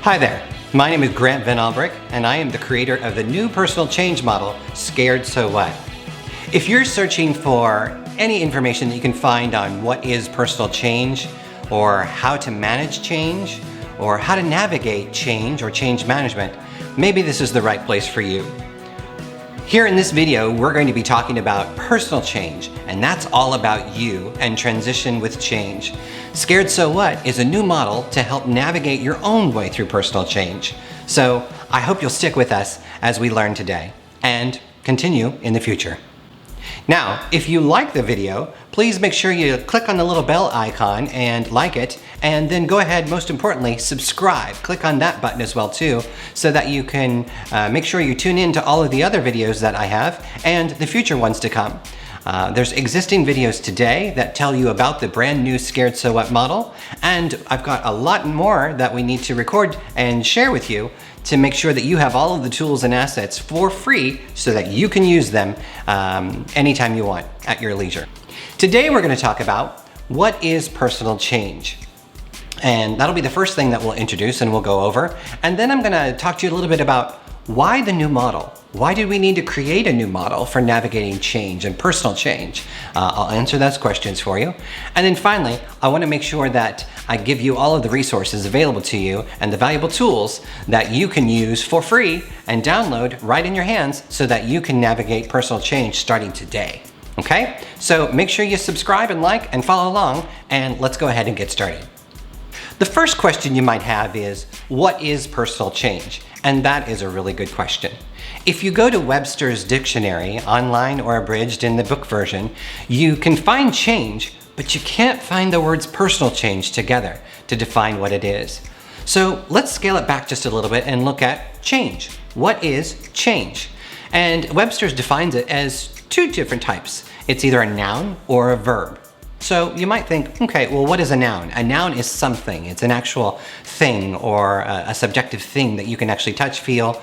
Hi there, my name is Grant Van Ulbrich, and I am the creator of the new personal change model, Scared So What. If you're searching for any information that you can find on what is personal change, or how to manage change, or how to navigate change or change management, maybe this is the right place for you. Here in this video, we're going to be talking about personal change, and that's all about you and transition with change. Scared So What is a new model to help navigate your own way through personal change. So I hope you'll stick with us as we learn today and continue in the future. Now, if you like the video, please make sure you click on the little bell icon and like it, and then go ahead, most importantly, subscribe. Click on that button as well too, so that you can make sure you tune in to all of the other videos that I have and the future ones to come. There's existing videos today that tell you about the brand new Scared So What model, and I've got a lot more that we need to record and share with you to make sure that you have all of the tools and assets for free so that you can use them anytime you want at your leisure. Today we're going to talk about what is personal change. And that'll be the first thing that we'll introduce and we'll go over. And then I'm going to talk to you a little bit about why the new model? Why did we need to create a new model for navigating change and personal change? I'll answer those questions for you. And then finally, I want to make sure that I give you all of the resources available to you and the valuable tools that you can use for free and download right in your hands so that you can navigate personal change starting today. Okay? So make sure you subscribe and like and follow along, and let's go ahead and get started. The first question you might have is, what is personal change? And that is a really good question. If you go to Webster's dictionary, online or abridged in the book version, you can find change, but you can't find the words personal change together to define what it is. So let's scale it back just a little bit and look at change. What is change? And Webster's defines it as two different types. It's either a noun or a verb. So you might think, okay, well, what is a noun? A noun is something. It's an actual thing or a subjective thing that you can actually touch, feel,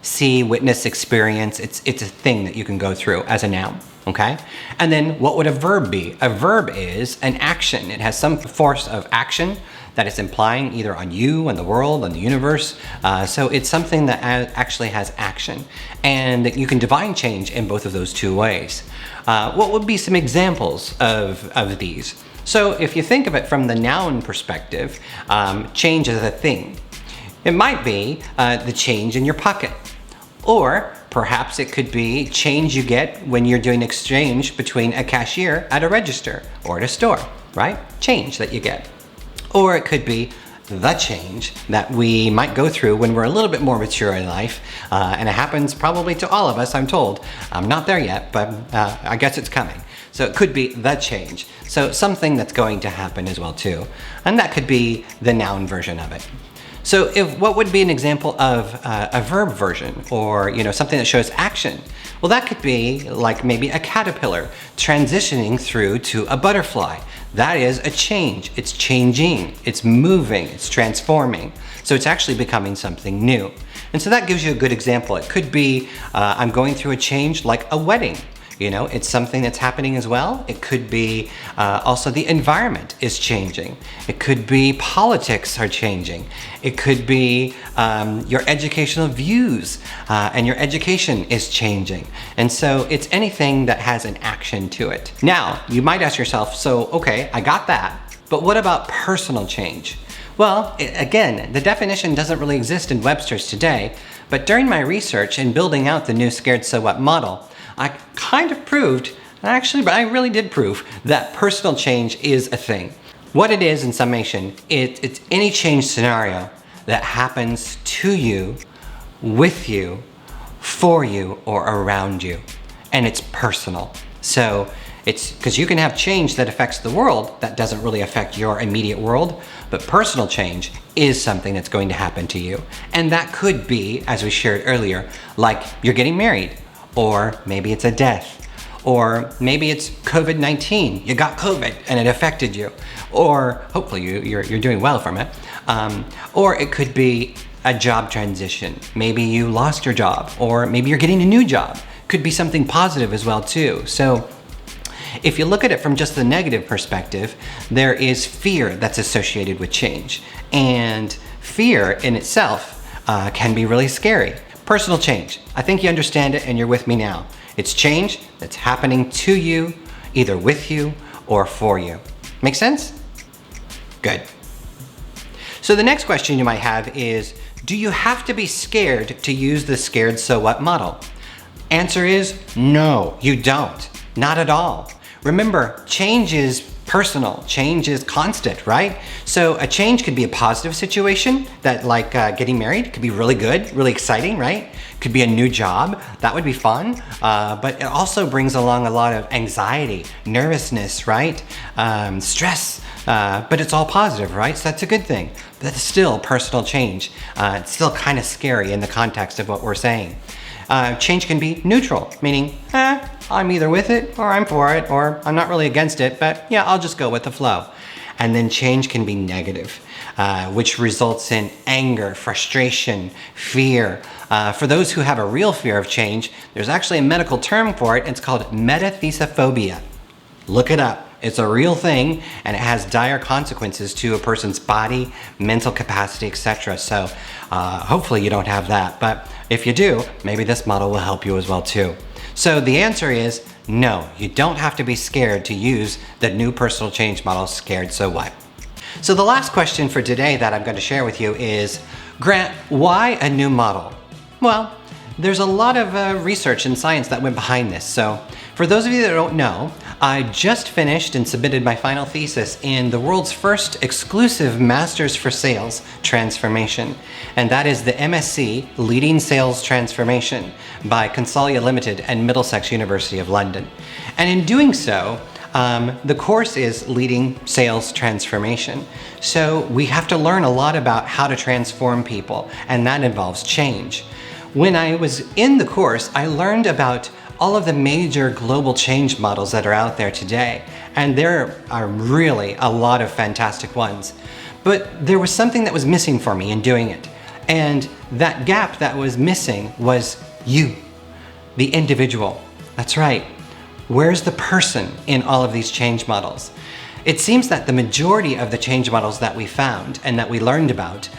see, witness, experience. It's a thing that you can go through as a noun, okay? And then what would a verb be? A verb is an action. It has some force of action that it's implying either on you, on the world, on the universe. So it's something that actually has action. And that you can define change in both of those two ways. What would be some examples of these? So if you think of it from the noun perspective, change is a thing. It might be the change in your pocket. Or perhaps it could be change you get when you're doing exchange between a cashier at a register or at a store, right? Change that you get. Or it could be the change that we might go through when we're a little bit more mature in life. And it happens probably to all of us, I'm told. I'm not there yet, but I guess it's coming. So it could be the change. So something that's going to happen as well too. And that could be the noun version of it. So what would be an example of a verb version, or something that shows action? Well, that could be like maybe a caterpillar transitioning through to a butterfly. That is a change. It's changing, it's moving, it's transforming. So it's actually becoming something new. And so that gives you a good example. It could be I'm going through a change like a wedding. It's something that's happening as well. It could be also the environment is changing. It could be politics are changing. It could be your educational views and your education is changing. And so it's anything that has an action to it. Now, you might ask yourself, so, okay, I got that, but what about personal change? Well, again, the definition doesn't really exist in Webster's today, but during my research and building out the new Scared So What model, I kind of proved, but I really did prove that personal change is a thing. What it is in summation, it's any change scenario that happens to you, with you, for you, or around you. And it's personal. So it's because you can have change that affects the world that doesn't really affect your immediate world, but personal change is something that's going to happen to you. And that could be, as we shared earlier, like you're getting married, or maybe it's a death, or maybe it's COVID-19. You got COVID and it affected you, or hopefully you're doing well from it. Or it could be a job transition. Maybe you lost your job, or maybe you're getting a new job. Could be something positive as well too. So if you look at it from just the negative perspective, there is fear that's associated with change. And fear in itself can be really scary. Personal change. I think you understand it and you're with me now. It's change that's happening to you, either with you or for you. Make sense? Good. So the next question you might have is, do you have to be scared to use the scared so what model? Answer is no, you don't. Not at all. Remember, change is personal. Change is constant, right? So a change could be a positive situation that like getting married could be really good, really exciting, right? Could be a new job. That would be fun. But it also brings along a lot of anxiety, nervousness, right? Stress. But it's all positive, right? So that's a good thing. But it's still personal change. It's still kind of scary in the context of what we're saying. Change can be neutral, meaning, I'm either with it or I'm for it, or I'm not really against it, but yeah, I'll just go with the flow. And then change can be negative, which results in anger, frustration, fear. For those who have a real fear of change, there's actually a medical term for it. It's called metathesophobia. Look it up. It's a real thing, and it has dire consequences to a person's body, mental capacity, etc. So hopefully you don't have that. But if you do, maybe this model will help you as well too. So the answer is no, you don't have to be scared to use the new personal change model, Scared So What? So the last question for today that I'm going to share with you is, Grant, why a new model? Well, there's a lot of research and science that went behind this. So for those of you that don't know, I just finished and submitted my final thesis in the world's first exclusive Masters for Sales Transformation. And that is the MSc Leading Sales Transformation by Consalia Limited and Middlesex University of London. And in doing so, the course is Leading Sales Transformation. So we have to learn a lot about how to transform people, and that involves change. When I was in the course, I learned about all of the major global change models that are out there today, and there are really a lot of fantastic ones. But there was something that was missing for me in doing it, and that gap that was missing was you, the individual. That's right. Where's the person in all of these change models? It seems that the majority of the change models that we found and that we learned about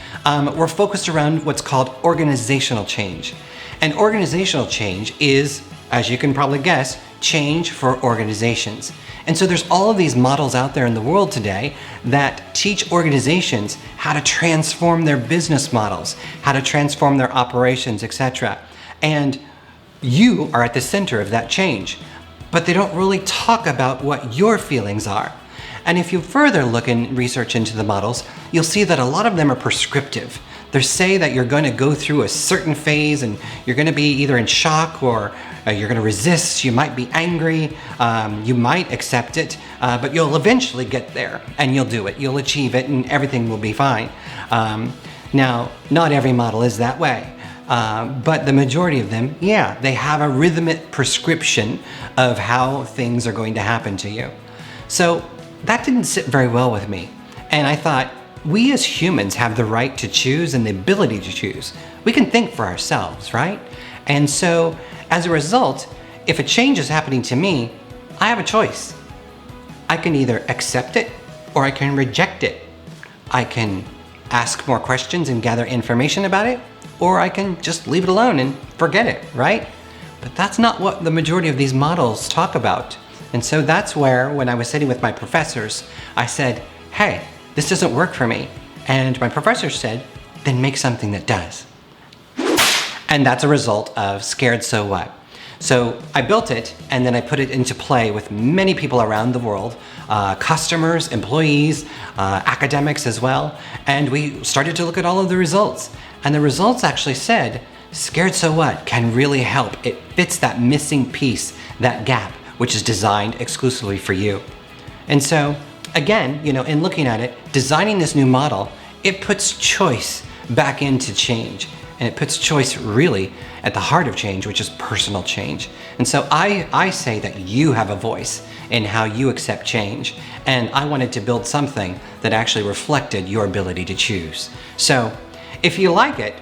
were focused around what's called organizational change. And organizational change is, as you can probably guess, change for organizations. And so there's all of these models out there in the world today that teach organizations how to transform their business models, how to transform their operations, etc. And you are at the center of that change. But they don't really talk about what your feelings are. And if you further look and research into the models, you'll see that a lot of them are prescriptive. They say that you're going to go through a certain phase and you're going to be either in shock or you're going to resist, you might be angry, you might accept it, but you'll eventually get there and you'll do it, you'll achieve it, and everything will be fine. Now, not every model is that way. But the majority of them, yeah, they have a rhythmic prescription of how things are going to happen to you. So that didn't sit very well with me. And I thought, we as humans have the right to choose and the ability to choose. We can think for ourselves, right? And so as a result, if a change is happening to me, I have a choice. I can either accept it or I can reject it. I can ask more questions and gather information about it, or I can just leave it alone and forget it, right? But that's not what the majority of these models talk about. And so that's where, when I was sitting with my professors, I said, hey, this doesn't work for me. And my professor said, then make something that does. And that's a result of Scared So What? So I built it and then I put it into play with many people around the world, customers, employees, academics as well. And we started to look at all of the results. And the results actually said, Scared So What can really help. It fits that missing piece, that gap, which is designed exclusively for you. And so, again, in looking at it, designing this new model, it puts choice back into change. And it puts choice really at the heart of change, which is personal change. And so I say that you have a voice in how you accept change. And I wanted to build something that actually reflected your ability to choose. So if you like it,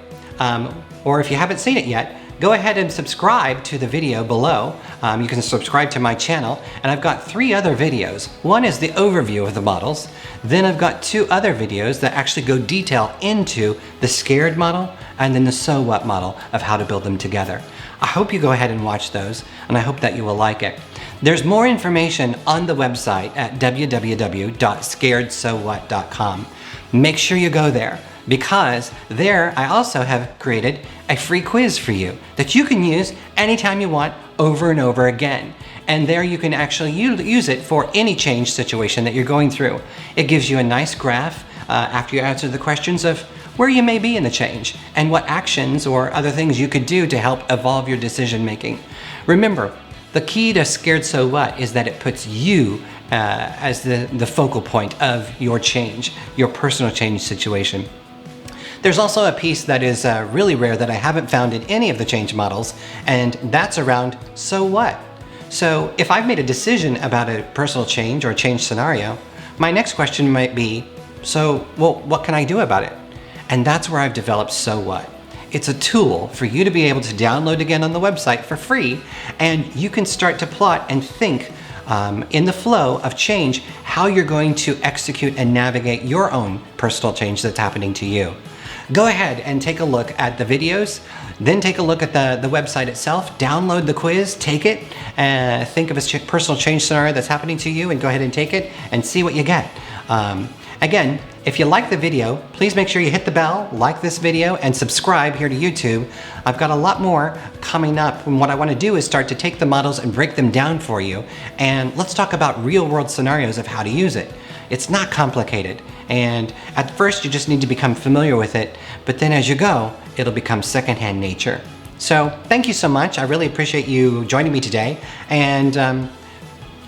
or if you haven't seen it yet, go ahead and subscribe to the video below. You can subscribe to my channel, and I've got 3 other videos. One is the overview of the models. Then I've got 2 other videos that actually go detail into the scared model and then the so what model of how to build them together. I hope you go ahead and watch those, and I hope that you will like it. There's more information on the website at www.scaredsowhat.com. Make sure you go there, because there I also have created a free quiz for you that you can use anytime you want, over and over again. And there you can actually use it for any change situation that you're going through. It gives you a nice graph after you answer the questions of where you may be in the change and what actions or other things you could do to help evolve your decision making. Remember, the key to Scared So What is that it puts you as the focal point of your change, your personal change situation. There's also a piece that is really rare that I haven't found in any of the change models, and that's around so what. So if I've made a decision about a personal change or change scenario, my next question might be, so, well, what can I do about it? And that's where I've developed So What. It's a tool for you to be able to download again on the website for free, and you can start to plot and think in the flow of change how you're going to execute and navigate your own personal change that's happening to you. Go ahead and take a look at the videos, then take a look at the website itself, download the quiz, take it, think of a personal change scenario that's happening to you and go ahead and take it and see what you get. Again, if you like the video, please make sure you hit the bell, like this video, and subscribe here to YouTube. I've got a lot more coming up, and what I want to do is start to take the models and break them down for you, and let's talk about real-world scenarios of how to use it. It's not complicated, and at first you just need to become familiar with it, but then as you go, it'll become secondhand nature. So thank you so much. I really appreciate you joining me today, and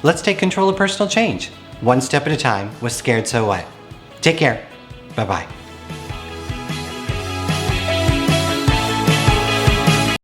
let's take control of personal change, one step at a time with Scared So What. Take care. Bye-bye.